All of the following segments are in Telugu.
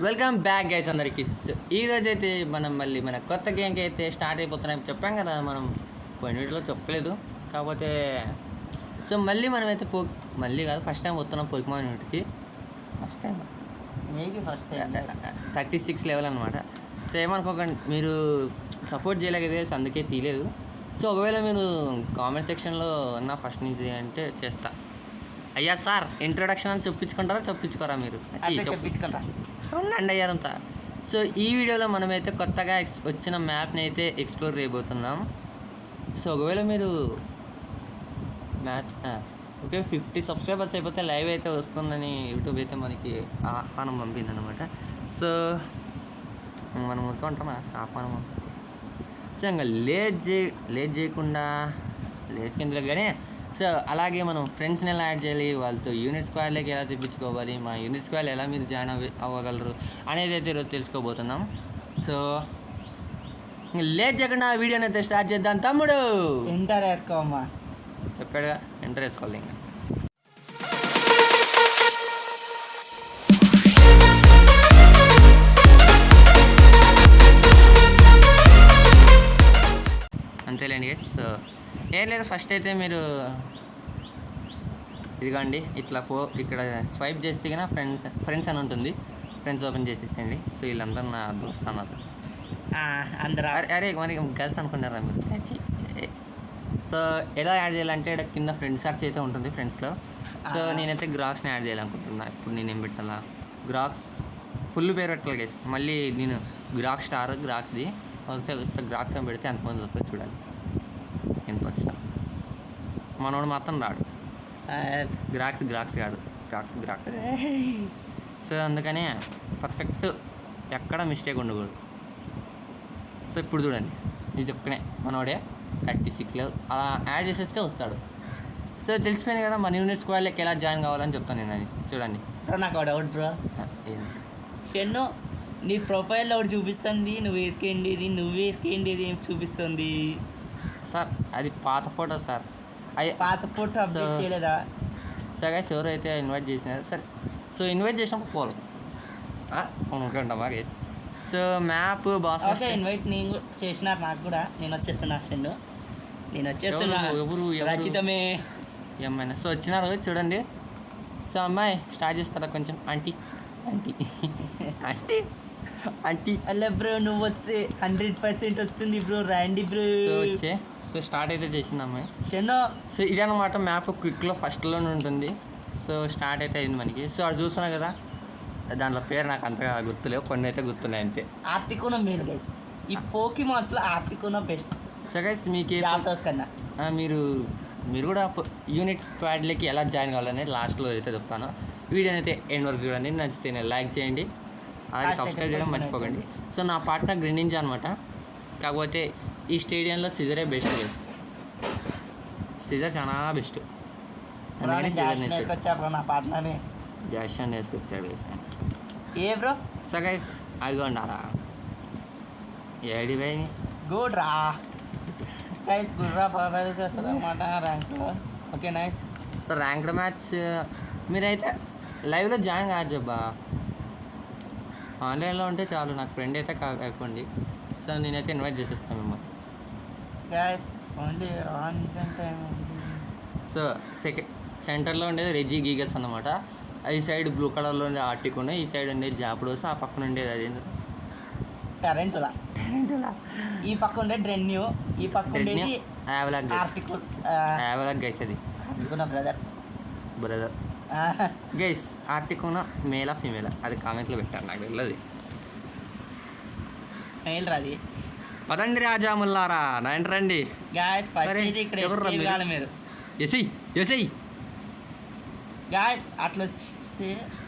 వెల్కమ్ బ్యాక్ గైస్ అందరికి. ఈరోజు అయితే మనం మళ్ళీ మన కొత్త గేమ్కి అయితే స్టార్ట్ అయిపోతున్నాం. చెప్పాం కదా మనం పోయిన వీడియోలో చెప్పలేదు, కాకపోతే సో మళ్ళీ మనమైతే మళ్ళీ కాదు ఫస్ట్ టైం వస్తున్నాం పోకిమాన్ యూనిట్కి. ఫస్ట్ టైం మీకు ఫస్ట్ 36 లెవెల్ అనమాట. సో ఏమనుకోకండి, మీరు సపోర్ట్ చేయలేకపోతే అందుకే తీయలేదు. సో ఒకవేళ మీరు కామెంట్ సెక్షన్లో నా ఫస్ట్ నుంచి అంటే చేస్తా. అయ్యా సార్ ఇంట్రొడక్షన్ అని చెప్పించుకోరా మీరు? చెప్పించుకుంటా ఉండండి అయ్యారంతా. సో ఈ వీడియోలో మనమైతే కొత్తగా వచ్చిన మ్యాప్ని అయితే ఎక్స్ప్లోర్ చేయబోతున్నాం. సో ఒకవేళ మీరు మ్యాచ్ ఓకే 50 సబ్స్క్రైబర్స్ అయిపోతే లైవ్ అయితే వస్తుందని యూట్యూబ్ అయితే మనకి ఆహ్వానం పంపిందనమాట. సో మనం ఊరుకుంటామా ఆహ్వానం? సో ఇంకా లేట్ చేయకుండా లేచుకుందిలే కానీ. సో అలాగే మనం ఫ్రెండ్స్ని ఎలా యాడ్ చేయాలి, వాళ్ళతో యూనిట్ స్క్వేర్లోకి ఎలా తెప్పించుకోవాలి, మా యూనిట్ స్క్వేర్లో ఎలా మీరు జాయిన్ అవ్వగలరు అనేది అయితే ఈరోజు తెలుసుకోబోతున్నాం. సో లేట్ చేయకుండా ఆ వీడియోని అయితే స్టార్ట్ చేద్దాం. తమ్ముడు ఎంటర్ వేసుకోమ్మా, చెప్పాడుగా ఎంటర్ వేసుకోవాలి. ఇంకా అంతేలేండి గైస్. సో ఏం లేదు, ఫస్ట్ అయితే మీరు ఇదిగోండి ఇట్లా ఇక్కడ స్వైప్ చేస్తే కన్నా ఫ్రెండ్స్ అని ఉంటుంది. ఫ్రెండ్స్ ఓపెన్ చేసేసేయండి. సో వీళ్ళందరూ నా దోస్త్ అన్నారు. అరే మరి గర్ల్స్ అనుకుంటారా మీరు? సో ఎలా యాడ్ చేయాలంటే ఇక్కడ కింద ఫ్రెండ్స్ సెర్చ్ అయితే ఉంటుంది ఫ్రెండ్స్లో. సో నేనైతే గ్రాక్స్ని యాడ్ చేయాలనుకుంటున్నా. ఇప్పుడు నేను ఏం పెట్టాలా? గ్రాక్స్ ఫుల్ పేరు పెట్టాలి గైస్. మళ్ళీ నేను గ్రాక్ స్టార్ గ్రాక్స్ది గ్రాక్స్ అని పెడితే ఎంతమంది వస్తుంది చూడాలి. ఎంత వచ్చిన మనోడు మాత్రం రాడు. గ్రాక్స్ కాడు, గ్రాక్స్. సో అందుకనే పర్ఫెక్ట్ ఎక్కడ మిస్టేక్ ఉండకూడదు. సో ఇప్పుడు చూడండి, ఇది ఒక్కనే మనోడే 36 లెవెల్ అలా యాడ్ చేసేస్తే వస్తాడు. సో తెలిసిపోయింది కదా మన యూనిట్ స్క్వేర్లోకి ఎలా జాయిన్ కావాలని చెప్తాను నేను. అది చూడండి. నాకు డౌట్ బ్రో, షెన్ను నీ ప్రొఫైల్లో ఒకటి చూపిస్తుంది, నువ్వు వేసుకేండి ఏం చూపిస్తుంది సార్? అది పాత ఫోటో సార్. అది పాత ఫోటో అప్డేట్ చేయలేదా? సార్ గైస్ ఎవరైతే ఇన్వైట్ చేసినారు సార్. సో ఇన్వైట్ చేసినప్పుడు పోవాలి అనుకుంటామా guys. So map boss invite నేను చేసినారు నాకు కూడా. నేను వచ్చేస్తున్నా ఎవరు రచితమే ఏమైనా. సో వచ్చినారు చూడండి. సో అమ్మాయి స్టార్ట్ చేస్తారా కొంచెం? ఆంటీ అలా బ్రో, నువ్వు వస్తే 100% వస్తుంది బ్రో. రండి బ్రో. సో స్టార్ట్ అయితే చేసింది అమ్మాయి. షెన్నో సో ఇదన్నమాట మ్యాప్ క్విక్లో ఫస్ట్లోనే ఉంటుంది. సో స్టార్ట్ అయితే అయింది మనకి. సో అది చూస్తున్నా కదా, దాంట్లో పేరు నాకు అంతగా గుర్తులేవు, కొన్ని అయితే గుర్తున్నాయి అంతే. ఆర్టికోనో మేలు గైస్, ఈ పోకీమాన్స్లో ఆర్టికోనో బెస్ట్. సో గైస్ మీకు కన్నా మీరు కూడా యూనిట్ స్క్వాడ్లోకి ఎలా జాయిన్ కావాలనేది లాస్ట్లో అయితే చెప్తాను. వీడియోని అయితే ఎండ్ వరకు చూడండి. నచ్చితే లైక్ చేయండి, అలాగే సబ్స్క్రైబ్ చేయడం మర్చిపోకండి. సో నా పార్ట్నర్ గ్రెండింజా అనమాట. కాకపోతే ఈ స్టేడియంలో సిజరే బెస్ట్ గైస్. సిజర్ చాలా బెస్ట్. అందుకని సిజర్ వేసుకొచ్చా నా పార్ట్నర్ని. జాషన్ వేసుకొచ్చాడు గైస్. ఏ బ్రో? సో గైస్ అదిగోండి అలా ఏడి బై గుడ్ రా గైస్, గుర్రా పర్వాలేదు వస్తుంది అనమాట ర్యాంక్లో. Okay nice. So ranked match మీరైతే లైవ్లో జాయిన్ కావచ్చబ్బా. ఆన్లైన్లో ఉంటే చాలు, నాకు ఫ్రెండ్ అయితే అయిపోండి. సో నేనైతే ఇన్వైట్ చేసేస్తాను మిమ్మల్ని. సో సెంటర్లో ఉండేది రెజీ గీగస్ అన్నమాట. ఈ సైడ్ బ్లూ కలర్లో ఉండే ఆర్టికోన్, ఈ సైడ్ ఉండేది జాపడోస్, ఆ పక్కన ఉండేది అది టెరెంటులా. ఈ పక్క ఉండే డ్రెన్యూ, ఈ పక్క ఉండేది యావలాగ్ గైస్. అది బ్రదర్ గైస్. ఆర్టికోనా మేలా ఫీమేలా అది కామెంట్లో పెట్టారు, నాకు వెళ్ళదు. మెయిల్ రాది. పదండి రాజాముల్లారా రండి. గాయస్ మీరు ఎసై గాయస్ అట్లా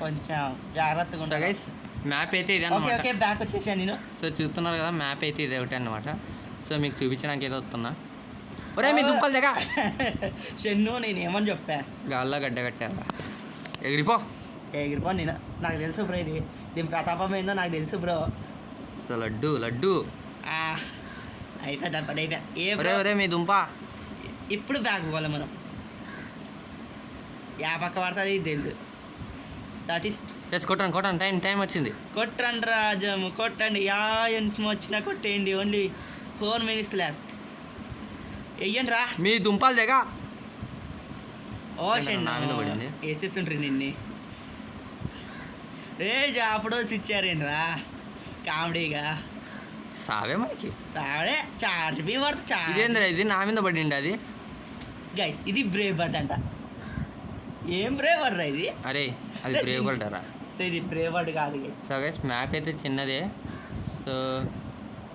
కొంచెం జాగ్రత్తగా ఉంటా గైస్. మ్యాప్ అయితే ఇదే అన్నమాట. ఓకే బ్యాక్ వచ్చేసాను నేను. సో చూస్తున్నారు కదా, మ్యాప్ అయితే ఇదే ఒకటి అనమాట. సో మీకు చూపించడానికి ఏదో వస్తున్నా. ఒరే మీ దుంపలు దగ్గర షెన్ను నేను ఏమని చెప్పా? గాల్లో గడ్డ కట్టారా? ఎగిరిపో నేను, నాకు తెలుసు బ్రో. దీని ప్రతాపం ఏందో నాకు తెలుసు బ్రో. సో లడ్డు అయిపోయా. ఒరే మీ దుంప. ఇప్పుడు బ్యాక్ పోవాలి మనం. యా పక్క పడుతుంది తెలుసు. దట్ ఈస్ ఎస్ కొట్టండి టైం వచ్చింది. కొట్టండి రాజము కొట్టండి, ఎంత వచ్చినా కొట్టేయండి. Only 4 minutes left. వెయ్యండి రా మీ దుంపలు దగ్గర. ఓ నా మీద పడింది. వేసేస్తుండ్రి నిన్ను. రే జాపడో ఇచ్చారేంద్రా కామెడీగా. సావే మనకి సాడే చార్జ్ బీ పడుతుంది చార్జ్. ఇదేంద్రా ఇది నా మీద పడింది అది. గైస్ ఇది బ్రేవ్ బర్డ్ అంట. ఏం బ్రేవ్ బర్డ్ రా ఇది? అరే అది బ్రేవ్ బర్డ్ రా. ఇది బ్రేవ్ బర్డ్ కాదు గైస్. సో గైస్ మ్యాప్ అయితే చిన్నదే. సో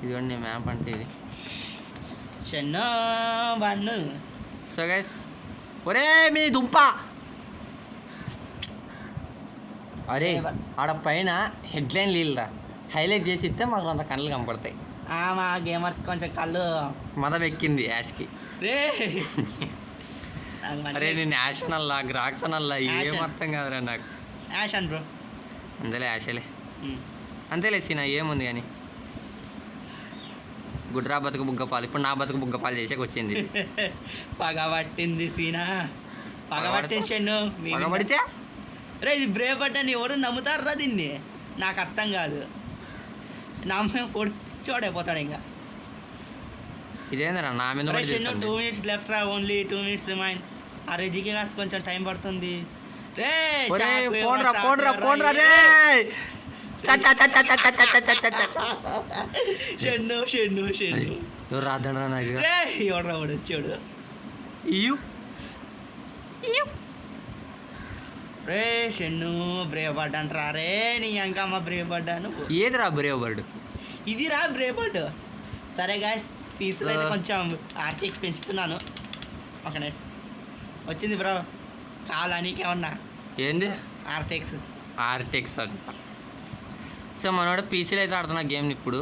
ఇదిగోండి మ్యాప్ అంటే ఇది. చిన్న బన్ను. సో గైస్ ఒరే మీ దుంప. అరే ఆడ పైన హెడ్లైన్ లీల్రా హైలైట్ చేసి ఇస్తే మాకు అంత కళ్ళు కనపడతాయి. మా గేమర్స్ కొంచెం కళ్ళు మదం ఎక్కింది యాష్కి. రే అరే నేను యాష్ అనల్లా గ్రాక్స్ అనల్లా ఏం అర్థం కాదురా నాకు. యాష్ అన్ బ్రో. అంతేలే యాషలే అంతేలే సీనా ఏముంది కానీ. గుడ్రా బతుకు బుగ్గపాలు ఇప్పుడు నా బతుకు బుగ్గపాలు చేసేకి వచ్చింది. పగబట్టింది సీనా, పగబట్టింది షెన్ను. పగబడితే రే ఇది బ్రేవ్ బర్డ్ అని ఎవరు నమ్ముతారా దీన్ని? నాకు అర్థం కాదు. నమ్మే చూడైపోతాడు ఇంకా. ఇదేంద్రా నా మీద షెన్ను 2 minutes left రా, ఓన్లీ 2 minutes రిమైన్. ఆ రెజికి కాస్త కొంచెం టైం పడుతుంది. రే షెన్ను ఎవరు రాద్దండ్రా నాకు. రే ఎవడ్రా వాడు వచ్చాడు. రే షెన్ను బ్రేవ్ బర్డ్ అంటారా? రే నీ అంకమ్మ బ్రేవ్ బర్డ్ అను. ఏదిరా బ్రేవ్ బర్డ్? ఇది రా బ్రేవ్ బర్డ్. సరే గాయస్ పీసులు అయితే కొంచెం ఆర్టిక్స్ పెంచుతున్నాను. ఓకే నైస్ వచ్చింది బ్రో. చాలా నీకేమన్నా ఏంది ఆర్టిక్స్ అంట. సో మనోడు పీసీలు అయితే ఆడుతున్నా గేమ్ని ఇప్పుడు.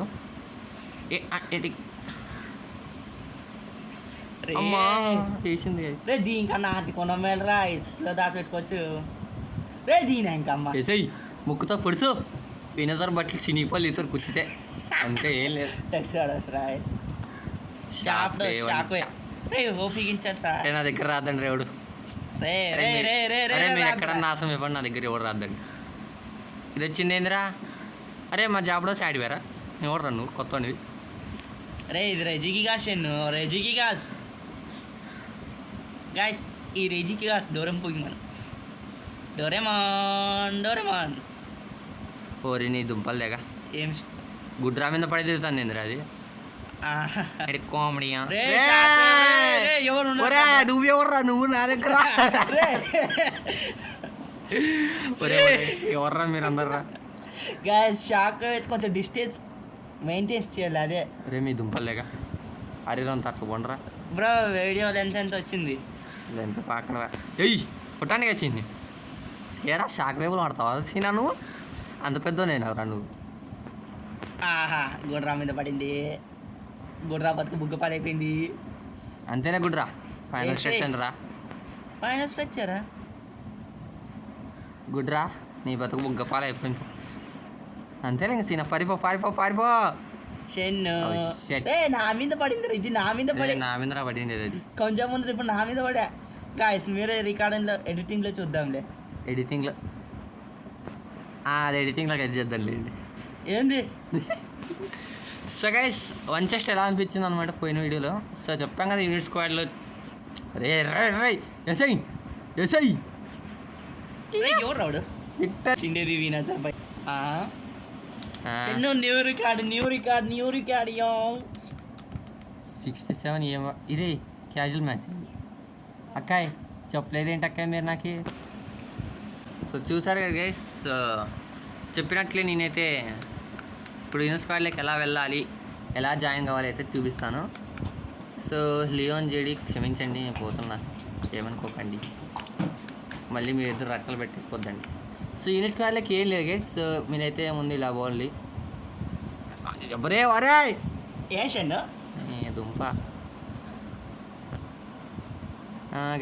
వేసింది రే దీనికన్నా ఆర్టి కొనమేలరా, ఇసుకలో దాచిపెట్టుకోవచ్చు. రే దీని ఇంకమ్మా వేసాయి ముక్కుతో పొడుచు వినసర్ బట్టలు చినిగిపోయి ఇతరు కూర్చుంటే అంతే ఏం లేదు. నా దగ్గర రాదండి రేవుడు. మీరు ఎక్కడన్నా నాశనం ఇవ్వండి, నా దగ్గర ఎవరు రాదండి. ఇది వచ్చింది ఏందిరా? అరే మా జాబ్లో సాడి వేరా ఎవరు రా నువ్వు కొత్త రే ఇది రెజిగిగాస్ ఎన్ను రెజిగిగాస్ గాయస్. ఈ రెజిగిగాస్ డోరేమాన్ ఓరి నీ దుంపలు లేక ఏం గుడ్రా మీద పడి తిరుగుతాను నేను అది కామెడీ. నువ్వెవర్రా నువ్వు నా దగ్గర ఎవర్రా మీరు అందర్రా. గాయస్ షాక్ అయితే కొంచెం డిస్టెన్స్ మెయింటైన్స్ చేయాలి. అదే రే మీ దుంపలు లేక అరిరంత అట్లా కొండరా బ్రో. వీడియో లెంత్ ఎంత వచ్చింది? లెంత్ పాకడ ఎయ్యి పుట్టానికి వచ్చింది. ఏరా షాక్ వేపులు ఆడతావా సీనా నువ్వు? అంత పెద్ద నేను రా నువ్వు. గుడ్రా మీద పడింది. గుడ్రా బతుకు బుగ్గ పాలైపోయింది. అంతేనా గుడ్రా? ఫైనల్ స్ట్రెచ్ రా. ఫైనల్ స్ట్రెచ్చారా గుడ్రా? నీ బతుకు బుగ్గ పాలు అయిపోయింది అంతేలే. ఇంక సీనా పారిపో. నా మీద పడింది. ఇది నా మీద పడింది అది కొంచెం ముందు. ఇప్పుడు నా మీద పడా. గాయస్ మీరే రికార్డింగ్లో ఎడిటింగ్లో చూద్దాంలే. ఎడిటింగ్లో అది ఎడిటింగ్లోకి అది చేద్దాంలేండి. ఏంది? సో గైస్ వన్ చెస్ట్ ఎలా అనిపించింది అనమాట పోయిన వీడియోలో. సో చెప్పాం కదా యూనిట్ స్క్వాడ్లో ఎస్ఐ ఎవరు రావుడు చిండేది వినాజాబాయ్. న్యూ రికార్డ్ 67 ఏమో ఇదే క్యాజువల్ మ్యాచ్. అక్కాయ్ చెప్పలేదేంటి అక్కాయ్ మీరు నాకు? సో చూసారు కదా గైస్, చెప్పినట్లే నేనైతే ఇప్పుడు యూనిట్ స్క్వాడ్లోకి ఎలా వెళ్ళాలి, ఎలా జాయిన్ కావాలి అయితే చూపిస్తాను. సో లియోన్ జేడి క్షమించండి, నేను పోతున్నా, ఏమనుకోకండి, మళ్ళీ మీరు ఇద్దరు రచ్చలు పెట్టేసుకోద్దండి. సో యూనిట్ స్క్వాడ్లోకి ఏం లేదు గైస్. సో మీరైతే ముందు ఇలా పోవాలి. ఎవరే వరే దుంప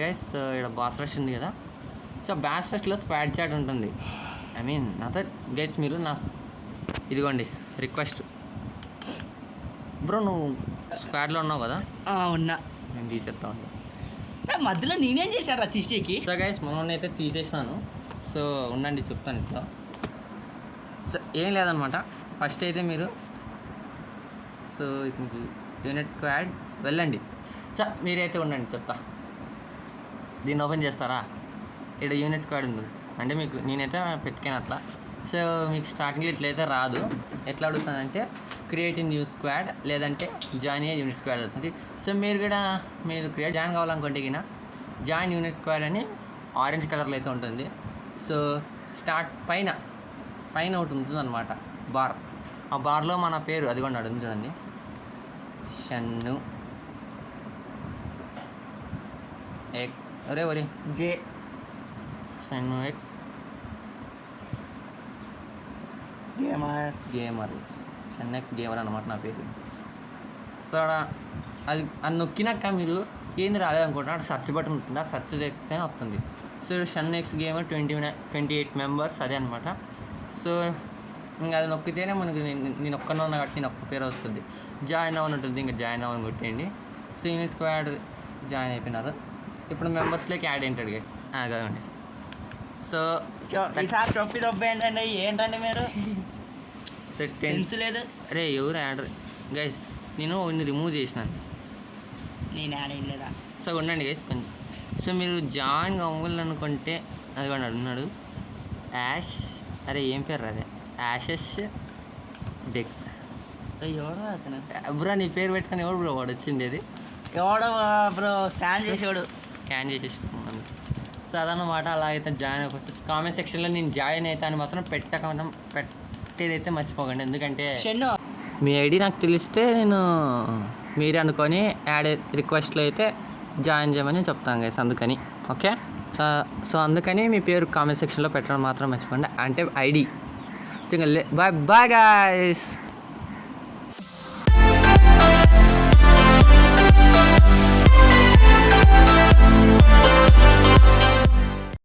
గైస్. ఇక్కడ బాస్ రష్ ఉంది కదా. సో బాస్ రష్లో స్క్వాడ్ చాట్ ఉంటుంది. ఐ మీన్ నాతో గైస్ మీరు నా ఇదిగోండి రిక్వెస్ట్ బ్రో, నువ్వు స్క్వాడ్లో ఉన్నావు కదా? ఉన్నా. నేను తీసేస్తా ఉంటాను మధ్యలో. నేనేం చేశాను రా తీసేకి? సో గైస్ మమ్మల్ని అయితే తీసేసినాను. సో ఉండండి చెప్తాను ఇట్లా. ఏం లేదనమాట. ఫస్ట్ అయితే మీరు సో మీకు యూనిట్ స్క్వాడ్ వెళ్ళండి. సో మీరైతే ఉండండి చెప్తా. దీన్ని ఓపెన్ చేస్తారా? ఇక్కడ యూనిట్ స్క్వాడ్ ఉంది అంటే మీకు నేనైతే పెట్టుకాను అట్లా. సో మీకు స్టార్టింగ్లో ఇట్లయితే రాదు. ఎట్లా అడుగుతుందంటే క్రియేట్ ఇన్ న్యూ స్క్వాడ్ లేదంటే జాయిన్ అయ్యే యూనిట్ స్క్వాడ్ అవుతుంది. సో మీరు కూడా మీరు జాయిన్ కావాలనుకుంటే కినా జాయిన్ యూనిట్ స్క్వాడ్ అని ఆరెంజ్ కలర్లో అయితే ఉంటుంది. సో స్టార్ట్ పైన ఒకటి ఉంటుంది అనమాట బార్. ఆ బార్లో మన పేరు అది కూడా అడుగుతుంది చూడండి, షన్ను ఒరే జే Shannu X gamer Shannu X gamer అనమాట నా పేరు. సో అది నొక్కినాక మీరు ఏంది రాలేదనుకుంటున్నా సర్చ్ బటన్ ఉంటుంది, ఆ సర్చ్ చేస్తే వస్తుంది. So Shannu X gamer 28 members అదే అనమాట. సో ఇంకా అది నొక్కితేనే మనకి నేను ఒక్కనే ఉన్నా కాబట్టి నేను ఒక్క పేరు వస్తుంది. జాయిన్ అవ్వని ఉంటుంది, ఇంకా జాయిన్ అవ్వని కొట్టేయండి. సో యూనిట్ స్క్వాడ్ జాయిన్ అయిపోయినారు. ఇప్పుడు మెంబర్స్లోకి యాడ్ ఏంటాడు కదండి. సో ఈసారి చొప్పి దొబ్బ ఏంటండి మీరు సో సెన్స్ లేదు. అరే ఎవరు యాడ్ గైస్, నేను రిమూవ్ చేసినాను. నేను యాడ్ ఏం లేదా? సో ఉండండి గైస్ కొంచెం. సో మీరు జాయిన్ అవ్వాలనుకుంటే అది కూడా అడుగున్నాడు యాష్. అరే ఏం పేరు అదే యాషెస్ డెక్స్ ఎవడో అతను బ్రో నీ పేరు పెట్టుకొని ఎవడు బ్రో వాడు వచ్చింది అది ఎవడో బ్రో స్కాన్ చేసేవాడు. స్కాన్ చేసేసుకున్నాను. సో అదన్నమాట. అలా అయితే జాయిన్ అయిపోతుంది. కామెంట్ సెక్షన్లో నేను జాయిన్ అవుతా అని మాత్రం పెట్టేదైతే మర్చిపోకండి. ఎందుకంటే షన్ను మీ ఐడి నాకు తెలిస్తే నేను మీరే అనుకొని యాడ్ రిక్వెస్ట్లో అయితే జాయిన్ చేయమని చెప్తాను గైస్. అందుకని ఓకే. సో అందుకని మీ పేరు కామెంట్ సెక్షన్లో పెట్టడం మాత్రం మర్చిపోండి, అంటే ఐడి. Bye bye guys.